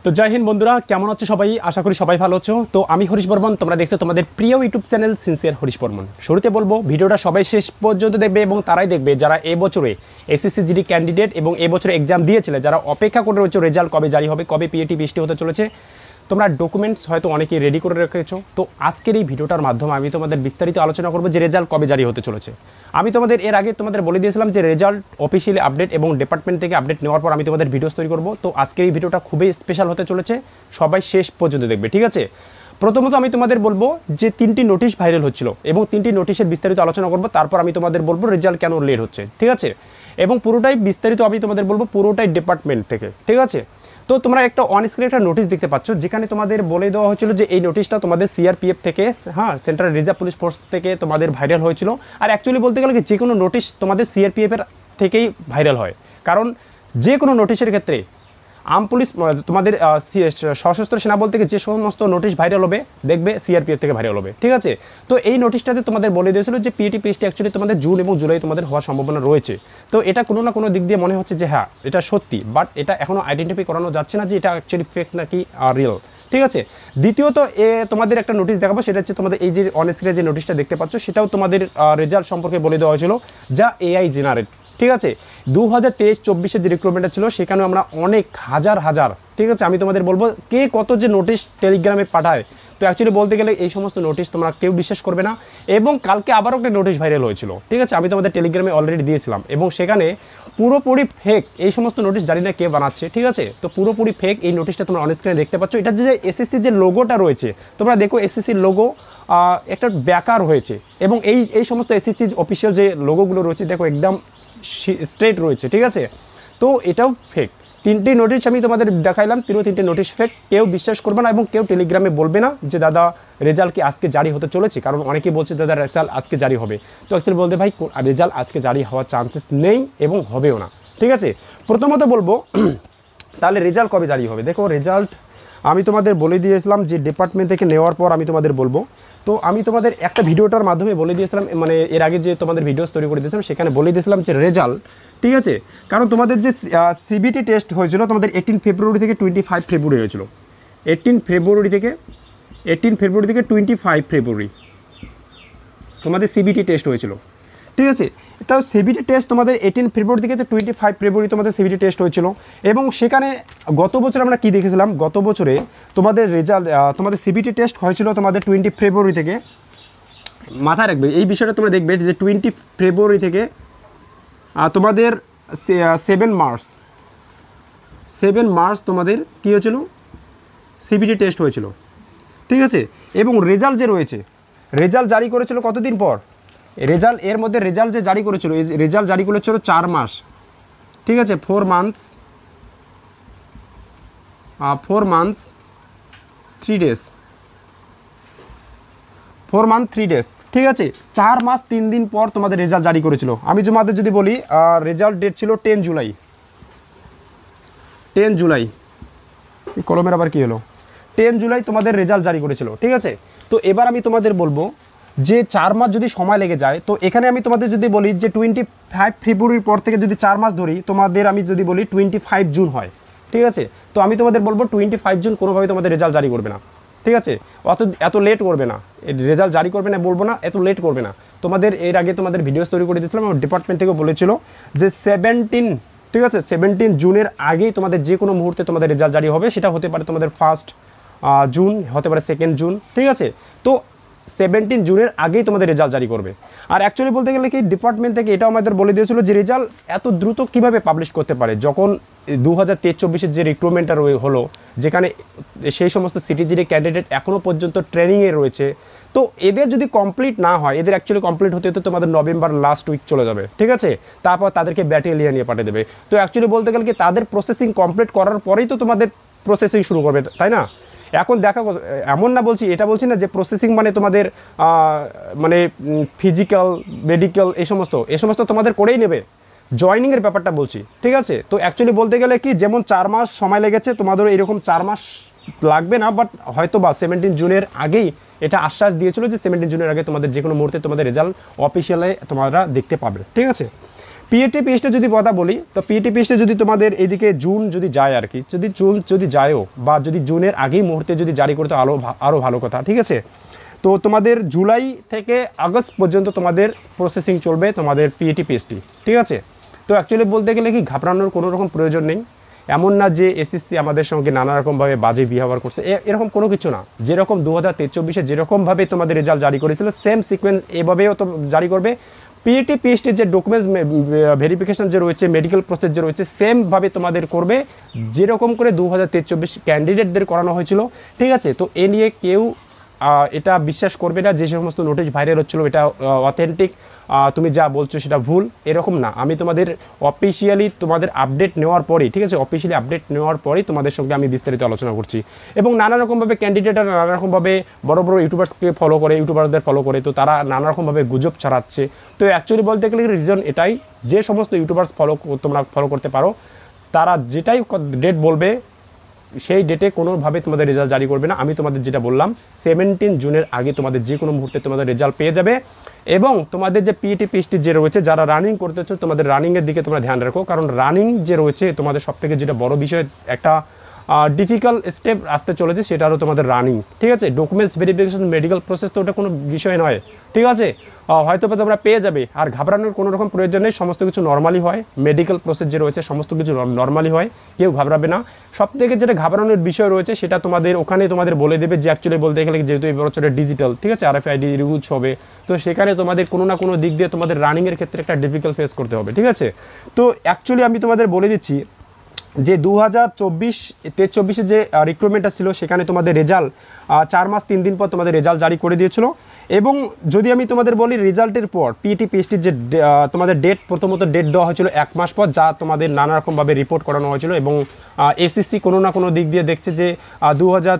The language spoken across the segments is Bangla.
তো জয় হিন্দ বন্ধুরা, কেমন আছো সবাই? আশা করি সবাই ভালো আছো। তো আমি হরিশ বর্মন, তোমরা দেখছো তোমাদের প্রিয় YouTube channel sincere Harish Barman. শুরুতে বলবো ভিডিওটা সবাই শেষ পর্যন্ত দেখবে এবং তারাই দেখবে যারা এবছরে এসএসসি জিডি ক্যান্ডিডেট এবং এবছরে এক্সাম দিয়েছিলে, যারা অপেক্ষা করে রয়েছে রেজাল্ট কবে জারি হবে, কবে পিএটি বৃষ্টি হতে চলেছে। তোমরা ডকুমেন্টস হয়তো অনেকেই রেডি করে রেখেছো। তো আজকের এই ভিডিওটার মাধ্যমে আমি তোমাদের বিস্তারিত আলোচনা করবো যে রেজাল্ট কবে জারি হতে চলেছে। আমি তোমাদের এর আগে তোমাদের বলে দিয়েছিলাম যে রেজাল্ট অফিসিয়ালি আপডেট এবং ডিপার্টমেন্ট থেকে আপডেট নেওয়ার পর আমি তোমাদের ভিডিওস তৈরি করবো। তো আজকের এই ভিডিওটা খুবই স্পেশাল হতে চলেছে, সবাই শেষ পর্যন্ত দেখবে, ঠিক আছে? প্রথমত আমি তোমাদের বলবো যে 3টি নোটিশ ভাইরাল হচ্ছিল এবং 3টি নোটিশের বিস্তারিত আলোচনা করবো। তারপর আমি তোমাদের বলবো রেজাল্ট কেন লেট হচ্ছে, ঠিক আছে? এবং পুরোটাই বিস্তারিত আমি তোমাদের বলবো, পুরোটাই ডিপার্টমেন্ট থেকে, ঠিক আছে? তো তোমরা একটা অন স্ক্রিনে একটা নোটিশ দেখতে পাচ্ছ, যেখানে তোমাদের বলে দেওয়া হয়েছিল যে এই নোটিশটা তোমাদের সিআরপিএফ থেকে, সেন্ট্রাল রিজার্ভ পুলিশ ফোর্স থেকে তোমাদের ভাইরাল হয়েছিল। আর অ্যাকচুয়ালি বলতে গেলে যে কোনো নোটিশ তোমাদের সিআরপিএফের থেকেই ভাইরাল হয়, কারণ যে কোনো নোটিশের ক্ষেত্রে পুলিশ তোমাদের সশস্ত্র সেনা বল থেকে যে সমস্ত নোটিশ ভাইরাল হবে দেখবে সিআরপিএফ থেকে ভাইরাল হবে, ঠিক আছে? তো এই নোটিশটাতে তোমাদের বলে দিয়েছিল যে পিএটি পিএসটি অ্যাকচুয়ালি তোমাদের জুন এবং জুলাই তোমাদের হওয়ার সম্ভাবনা রয়েছে। তো এটা কোনো না কোনো দিক দিয়ে মনে হচ্ছে যে হ্যাঁ এটা সত্যি, বাট এটা এখনও আইডেন্টিফাই করানো যাচ্ছে না যে এটা অ্যাকচুয়ালি ফেক নাকি রিয়েল, ঠিক আছে? দ্বিতীয়ত তোমাদের একটা নোটিশ দেখাবো, সেটা হচ্ছে তোমাদের এই যে অন স্ক্রিনে যে নোটিশটা দেখতে পাচ্ছ, সেটাও তোমাদের রেজাল্ট সম্পর্কে বলে দেওয়া হয়েছিল, যা এআই জেনারেট, ঠিক আছে? 2023-24 যে রিক্রুটমেন্টটা ছিল সেখানে আমরা অনেক হাজার, ঠিক আছে? আমি তোমাদের বলবো কে কত যে নোটিশ টেলিগ্রামে পাঠায়, তো অ্যাকচুয়ালি বলতে গেলে এই সমস্ত নোটিশ তোমরা কেউ বিশ্বাস করবে না। এবং কালকে আবারও একটা নোটিশ ভাইরাল হয়েছিল, ঠিক আছে? আমি তোমাদের টেলিগ্রামে অলরেডি দিয়েছিলাম এবং সেখানে পুরোপুরি ফেক এই সমস্ত নোটিশ, জানি না কে বানাচ্ছে, ঠিক আছে? তো পুরোপুরি ফেক এই নোটিশটা তোমরা অন স্ক্রিনে দেখতে পাচ্ছ। এটা যে এসএসসি যে লোগোটা রয়েছে, তোমরা দেখো এসএসসির লোগো একটা বেকার হয়েছে এবং এই সমস্ত এসএসসি অফিসিয়াল যে লোগোগুলো রয়েছে দেখো একদম স্ট্রেট রয়েছে, ঠিক আছে? তো এটাও ফেক। 3টি নোটিশ আমি তোমাদের দেখাইলাম, 3টি নোটিশ ফেক। কেউ বিশ্বাস করবে না এবং কেউ টেলিগ্রামে বলবে না যে দাদা রেজাল্ট কি আজকে জারি হতে চলেছে, কারণ অনেকেই বলছে দাদা রেজাল্ট আজকে জারি হবে। তো অ্যাকচুয়ালি বলতে ভাই রেজাল্ট আজকে জারি হওয়ার চান্সেস নেই এবং হবেও না, ঠিক আছে? প্রথমত বলবো তাহলে রেজাল্ট কবে জারি হবে। দেখো রেজাল্ট আমি তোমাদের বলে দিয়েছিলাম যে ডিপার্টমেন্ট থেকে নেওয়ার পর আমি তোমাদের বলবো। তো আমি তোমাদের একটা ভিডিওটার মাধ্যমে বলে দিয়েছিলাম, মানে এর আগে যে তোমাদের ভিডিওস তৈরি করে দিয়েছিলাম সেখানে বলে দিয়েছিলাম যে রেজাল্ট, ঠিক আছে? কারণ তোমাদের যে সিবিটি টেস্ট হয়েছিল তোমাদের 18 ফেব্রুয়ারি থেকে 25 ফেব্রুয়ারি হয়েছিল। 18 ফেব্রুয়ারি থেকে 25 ফেব্রুয়ারি তোমাদের সিবিটি টেস্ট হয়েছিল, ঠিক আছে? তাও সিবিটি টেস্ট তোমাদের 18 ফেব্রুয়ারি থেকে 25 ফেব্রুয়ারি তোমাদের সিবিটি টেস্ট হয়েছিল। এবং সেখানে গত বছর আমরা কি দেখেছিলাম, গত বছরে তোমাদের রেজাল্ট তোমাদের সিবিটি টেস্ট হয়েছিল তোমাদের 20 ফেব্রুয়ারি থেকে। মাথায় রাখবে এই বিষয়টা, তোমরা দেখবে যে 20 ফেব্রুয়ারি থেকে তোমাদের 7 মার্চ তোমাদের কী হয়েছিল, সিবিটি টেস্ট হয়েছিল, ঠিক আছে? এবং রেজাল্ট যে রয়েছে, রেজাল্ট জারি করেছিল কতদিন পর, রেজাল্ট এর মধ্যে রেজাল্ট যে জারি করেছিল, রেজাল্ট জারি করেছিল 4 মাস, ঠিক আছে? 4 মান্থস 3 ডেজ, 4 মান্থ 3 ডেজ, ঠিক আছে? 4 মাস 3 দিন পর তোমাদের রেজাল্ট জারি করেছিল। আমি তোমাদের যদি বলি রেজাল্ট ডেট ছিল 10 জুলাই, কলমের আবার কি হলো, 10 জুলাই তোমাদের রেজাল্ট জারি করেছিল, ঠিক আছে? তো এবার আমি তোমাদের বলবো যে 4 মাস যদি সময় লেগে যায়, তো এখানে আমি তোমাদের যদি বলি যে 25 ফেব্রুয়ারির পর থেকে যদি 4 মাস ধরি, তোমাদের আমি যদি বলি 25 জুন হয়, ঠিক আছে? তো আমি তোমাদের বলবো 25 জুন কোনোভাবে তোমাদের রেজাল্ট জারি করবে না, ঠিক আছে? এত লেট করবে না, রেজাল্ট জারি করবে না বলবো না, এত লেট করবে না। তোমাদের এর আগে তোমাদের ভিডিওস তৈরি করে দিয়েছিলাম, আমার ডিপার্টমেন্ট থেকে বলেছিল যে 17, ঠিক আছে? 17 জুনের আগেই তোমাদের যে কোনো মুহূর্তে তোমাদের রেজাল্ট জারি হবে। সেটা হতে পারে তোমাদের 1 জুন, হতে পারে 2 জুন, ঠিক আছে? তো 17 জুনের আগেই তোমাদের রেজাল্ট জারি করবে। আর অ্যাকচুয়ালি বলতে গেলে কি ডিপার্টমেন্ট থেকে এটাও আমাদের বলে দিয়েছিল যে রেজাল্ট এত দ্রুত কীভাবে পাবলিশ করতে পারে, যখন 2023-24 যে রিক্রুটমেন্টটা হলো, যেখানে সেই সমস্ত সিটিজিডি ক্যান্ডিডেট এখনও পর্যন্ত ট্রেনিংয়ে রয়েছে। তো এদের যদি কমপ্লিট না হয়, এদের অ্যাকচুয়ালি কমপ্লিট হতে হতে তোমাদের নভেম্বর লাস্ট উইক চলে যাবে, ঠিক আছে? তারপর তাদেরকে ব্যাটালিয়ন নিয়ে পাঠিয়ে দেবে। তো অ্যাকচুয়ালি বলতে গেলে কি তাদের প্রসেসিং কমপ্লিট করার পরেই তো তোমাদের প্রসেসিং শুরু করবে, তাই না? এখন দেখা এমন না বলছি, এটা বলছি না যে প্রসেসিং মানে তোমাদের মানে ফিজিক্যাল, মেডিকেল এই সমস্ত তোমাদের করেই নেবে, জয়নিংয়ের ব্যাপারটা বলছি, ঠিক আছে? তো অ্যাকচুয়ালি বলতে গেলে কি যেমন 4 মাস সময় লেগেছে, তোমাদেরও এরকম 4 মাস লাগবে না, বাট হয়তো বা 17 জুনের আগেই এটা আশ্বাস দিয়েছিল যে 17 জুনের আগে তোমাদের যে কোনো মুহূর্তে তোমাদের রেজাল্ট অফিসিয়ালে তোমরা দেখতে পাবে, ঠিক আছে? পিএটি পিএসটি যদি কথা বলি, তো পিএটি পিএসটি যদি তোমাদের এদিকে জুন যদি যায় আর কি, যদি জুন যদি যায়ও বা যদি জুনের আগেই মুহূর্তে যদি জারি করতে আরও ভালো কথা, ঠিক আছে। তো তোমাদের জুলাই থেকে আগস্ট পর্যন্ত তোমাদের প্রসেসিং চলবে তোমাদের পিএটি পিএসটি, ঠিক আছে। তো অ্যাকচুয়ালি বলতে গেলে কি ঘাবড়ানোর কোনো রকম প্রয়োজন নেই। এমন না যে এসএসসি আমাদের সঙ্গে নানা রকমভাবে বাজে বিহেভিয়ার করছে, এরকম কোনো কিছু না। যেরকম 2023-24-এ যেরকমভাবে তোমাদের রেজাল্ট জারি করেছিল সেম সিকোয়েন্স এভাবেও তো জারি করবে। পিএটি পিএসটির যে ডকুমেন্টস ভেরিফিকেশন যে রয়েছে, মেডিকেল প্রসেস যে রয়েছে, সেমভাবে তোমাদের করবে যেরকম করে 2023-24 ক্যান্ডিডেটদের করানো হয়েছিল, ঠিক আছে। তো এ নিয়ে কেউ এটা বিশ্বাস করবে না যে সমস্ত নোটিশ ভাইরাল হচ্ছিলো এটা অথেন্টিক, তুমি যা বলছো সেটা ভুল, এরকম না। আমি তোমাদের অফিসিয়ালি তোমাদের আপডেট নেওয়ার পরেই, ঠিক আছে, অফিসিয়ালি আপডেট নেওয়ার পরেই তোমাদের সঙ্গে আমি বিস্তারিত আলোচনা করছি। এবং নানা রকমভাবে ক্যান্ডিডেটরা নানা রকমভাবে বড় বড় ইউটিউবার্সকে ফলো করে, ইউটিউবারদের ফলো করে, তো তারা নানা রকমভাবে গুজব ছড়াচ্ছে। তো অ্যাকচুয়ালি বলতে গেলে রিজন এটাই, যে সমস্ত ইউটিউবার্স তোমরা ফলো করতে পারো, তারা যেটাই ডেট বলবে সেই ডেটে কোনোভাবে তোমাদের রেজাল্ট জারি করবে না। আমি তোমাদের যেটা বললাম 17 জুনের আগে তোমাদের যে কোনো মুহূর্তে তোমাদের রেজাল্ট পেয়ে যাবে। এবং তোমাদের যে পিএটি পিএসটি যে রয়েছে, যারা রানিং করতেছো, তোমাদের রানিংয়ের দিকে তোমরা ধ্যান রাখো, কারণ রানিং যে রয়েছে তোমাদের সবথেকে যেটা বড় বিষয়, একটা ডিফিকাল্ট স্টেপ আসতে চলেছে, সেটা হলো তোমাদের রানিং, ঠিক আছে। ডকুমেন্টস ভেরিফিকেশন, মেডিকেল প্রসেস তো ওটা কোনো বিষয় নয়, ঠিক আছে। হয়তো তোমরা পেয়ে যাবে, আর ঘাবড়ানোর কোনো রকম প্রয়োজন নেই। সমস্ত কিছু নর্মালি হয়, মেডিকেল প্রসেস যে রয়েছে সমস্ত কিছু নর্মালি হয়, কেউ ঘাবড়াবে না। সবথেকে যেটা ঘাবড়ানোর বিষয় রয়েছে সেটা তোমাদের ওখানে তোমাদের বলে দেবে যে অ্যাকচুয়ালি বলতে গেলে যেহেতু এই বছরের ডিজিটাল, ঠিক আছে, আরএফআইডি ইউজ হবে, তো সেখানে তোমাদের কোনো না কোনো দিক দিয়ে তোমাদের রানিংয়ের ক্ষেত্রে একটা ডিফিকাল্ট ফেস করতে হবে, ঠিক আছে। তো অ্যাকচুয়ালি আমি তোমাদের বলে দিচ্ছি যে 2024-23 যে রিক্রুটমেন্টটা ছিল, সেখানে তোমাদের রেজাল্ট 4 মাস 3 দিন পর তোমাদের রেজাল্ট জারি করে দিয়েছিল। এবং যদি আমি তোমাদের বলি রেজাল্টের পর পিএটি পিএসটির যে তোমাদের প্রথমত ডেট দেওয়া হয়েছিল 1 মাস পর, যা তোমাদের নানা রকমভাবে রিপোর্ট করানো হয়েছিল। এবং এসএসসি কোনো না কোনো দিক দিয়ে দেখছে যে 2000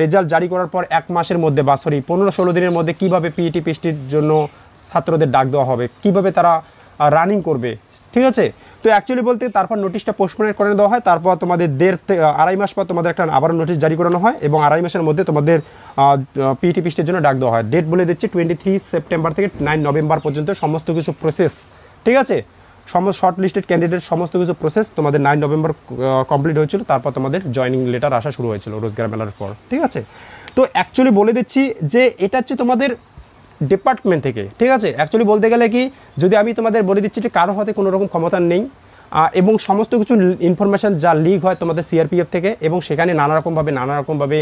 রেজাল্ট জারি করার পর 1 মাসের মধ্যে বা 15-16 দিনের মধ্যে কীভাবে পিএটি পিএসটির জন্য ছাত্রদের ডাক দেওয়া হবে, কীভাবে তারা রানিং করবে, ঠিক আছে। তো অ্যাকচুয়ালি বলতে তারপর নোটিশটা পোস্টপোন করে দেওয়া হয়, তারপর তোমাদের 1.5 মাস পর তোমাদের একটা আবার নোটিশ জারি করানো হয়, এবং 2.5 মাসের মধ্যে তোমাদের পিএটি পিএসটির জন্য ডাক দেওয়া হয়। ডেট বলে দিচ্ছি 23 সেপ্টেম্বর থেকে 9 নভেম্বর পর্যন্ত সমস্ত কিছু প্রসেস, ঠিক আছে। শর্ট লিস্টেড ক্যান্ডিডেট সমস্ত কিছু প্রসেস তোমাদের 9 নভেম্বর কমপ্লিট হয়েছিল। তারপর তোমাদের জয়নিং লেটার আসা শুরু হয়েছিল রোজগার মেলার পর, ঠিক আছে। তো অ্যাকচুয়ালি বলে দিচ্ছি যে এটা হচ্ছে তোমাদের ডিপার্টমেন্ট থেকে, ঠিক আছে। অ্যাকচুয়ালি বলতে গেলে কি, যদি আমি তোমাদের বলে দিচ্ছি যে কারো হাতে কোনো রকম ক্ষমতা নেই, এবং সমস্ত কিছু ইনফরমেশান যা লিক হয় তোমাদের সিআরপিএফ থেকে, এবং সেখানে নানা রকমভাবে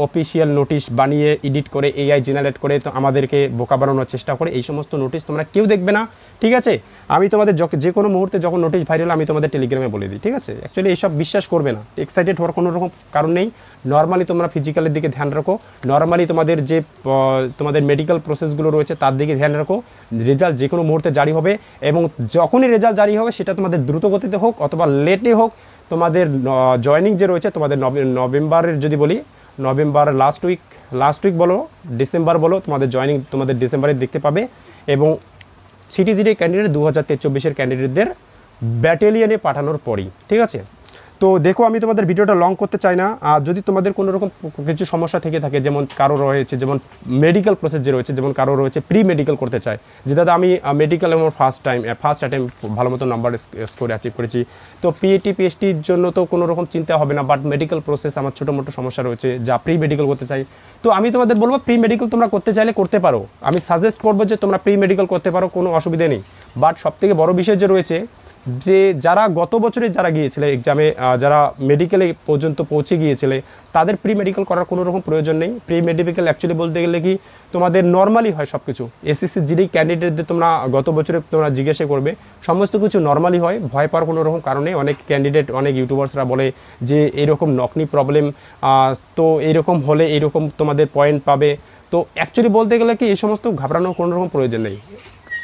অফিসিয়াল নোটিশ বানিয়ে এডিট করে এআই জেনারেট করে তো আমাদেরকে বোকা বানানোর চেষ্টা করে, এই সমস্ত নোটিশ তোমরা কেউ দেখবে না, ঠিক আছে। আমি তোমাদের যে কোনো মুহূর্তে যখন নোটিশ ভাইরাল আমি তোমাদের টেলিগ্রামে বলে দিই, ঠিক আছে। অ্যাকচুয়ালি এইসব বিশ্বাস করবে না, এক্সাইটেড হওয়ার কোনো রকম কারণ নেই। নর্মালি তোমরা ফিজিক্যালের দিকে ধ্যান রাখো, নর্মালি তোমাদের যে তোমাদের মেডিকেল প্রসেসগুলো রয়েছে তার দিকে ধ্যান রাখো। রেজাল্ট যে কোনো মুহূর্তে জারি হবে, এবং যখনই রেজাল্ট জারি হবে সেটা তোমাদের দ্রুত গতিতে হোক অথবা লেটে হোক, তোমাদের জয়নিং যে রয়েছে তোমাদের নভেম্বরের যদি বলি, নভেম্বর লাস্ট উইক বলো, ডিসেম্বর বলো, তোমাদের জয়নিং তোমাদের ডিসেম্বরে দেখতে পাবে। এবং সিটিজিডি ক্যান্ডিডেট 2023-24 ক্যান্ডিডেটদের ব্যাটালিয়নে পাঠানোর পরই, ঠিক আছে। তো দেখো, আমি তোমাদের ভিডিওটা লং করতে চাই না। আর যদি তোমাদের কোনো রকম কিছু সমস্যা থেকে থাকে, যেমন কারো রয়েছে যেমন মেডিকেল প্রসেস যে রয়েছে, যেমন কারো রয়েছে প্রি মেডিকেল করতে চায়, যে দাদা আমি মেডিকেল আমার ফার্স্ট অ্যাটেম্প ভালো মতো নাম্বার স্কোর অ্যাচিভ করেছি, তো পিএটি পিএসটির জন্য তো কোনো রকম চিন্তা হবে না, বাট মেডিকেল প্রসেস আমার ছোটো মোটো সমস্যা রয়েছে, যা প্রি মেডিকেল করতে চাই, তো আমি তোমাদের বলবো প্রি মেডিকেল তোমরা করতে চাইলে করতে পারো। আমি সাজেস্ট করবো যে তোমরা প্রি মেডিকেল করতে পারো, কোনো অসুবিধা নেই। বাট সবথেকে বড় বিষয় যে রয়েছে, যে যারা গত বছরে যারা গিয়েছিলে এক্সামে, যারা মেডিকেলে পর্যন্ত পৌঁছে গিয়েছিলে, তাদের প্রি মেডিকেল করার কোনো রকম প্রয়োজন নেই। প্রি মেডিকেল অ্যাকচুয়ালি বলতে গেলে কি তোমাদের নর্মালি হয় সব কিছু। এসএসসি জিডি ক্যান্ডিডেটদের তোমরা গত বছরে তোমরা জিজ্ঞাসা করবে, সমস্ত কিছু নর্মালি হয়, ভয় পাওয়ার কোনো রকম কারণে। অনেক ক্যান্ডিডেট, অনেক ইউটিউবার্সরা বলে যে এইরকম নকনি প্রবলেম, তো এইরকম হলে এইরকম তোমাদের পয়েন্ট পাবে। তো অ্যাকচুয়ালি বলতে গেলে কি এই সমস্ত ঘাবড়ানোর কোনো রকম প্রয়োজন নেই,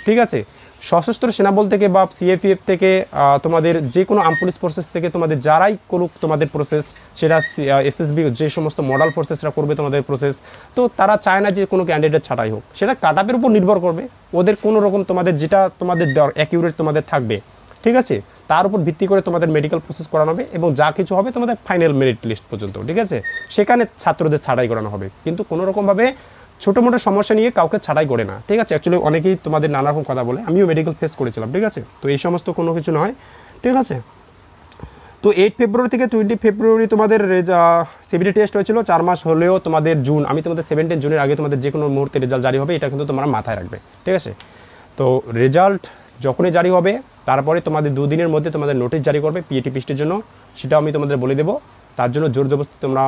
ঠিক আছে। সশস্ত্র সেনাবল থেকে বা সিএপিএফ থেকে, তোমাদের যে কোনো আর্ম পুলিশ ফোর্সেস থেকে তোমাদের যারাই করুক তোমাদের প্রসেস, সেটা এসএসবি যে সমস্ত মডেল ফোর্সেসরা করবে তোমাদের প্রসেস, তো তারা চায় না যে কোনো ক্যান্ডিডেট ছাঁটাই হোক। সেটা কাটআপের উপর নির্ভর করবে, ওদের কোনো রকম তোমাদের যেটা তোমাদের অ্যাকিউরেট তোমাদের থাকবে, ঠিক আছে, তার উপর ভিত্তি করে তোমাদের মেডিকেল প্রসেস করানো হবে, এবং যা কিছু হবে তোমাদের ফাইনাল মেরিট লিস্ট পর্যন্ত, ঠিক আছে, সেখানে ছাত্রদের ছাঁটাই করানো হবে। কিন্তু কোনো রকমভাবে ছোটো মোটো সমস্যা নিয়ে কাউকে ছাঁটাই করে না, ঠিক আছে। অ্যাকচুয়ালি অনেকেই তোমাদের নানা রকম কথা বলে, আমিও মেডিকেল ফেস করেছিলাম, ঠিক আছে। তো এই সমস্ত কোনো কিছু নয়, ঠিক আছে। তো 8 ফেব্রুয়ারি থেকে 20 ফেব্রুয়ারি তোমাদের সিবিটি টেস্ট হয়েছিল, 4 মাস হলেও তোমাদের জুন, আমি তোমাদের 17 জুনের আগে তোমাদের যে কোনো মুহূর্তে রেজাল্ট জারি হবে, এটা কিন্তু তোমরা মাথায় রাখবে, ঠিক আছে। তো রেজাল্ট যখনই জারি হবে তারপরে তোমাদের 2 দিনের মধ্যে তোমাদের নোটিশ জারি করবে পিএটি পিস্টের জন্য, সেটাও আমি তোমাদের বলে দেবো। তার জন্য জোর জবরদস্তি তোমরা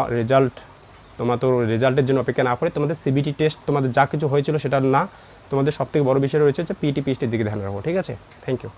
তো রেজাল্টের জন্য অপেক্ষা না করে তোমাদের সিবিটি টেস্ট তোমাদের যা কিছু হয়েছিল সেটা না, তোমাদের সবথেকে বড় বিষয় রয়েছে যে পিএটি পিস্টের দিকে ধ্যান রাখো, ঠিক আছে। Thank you.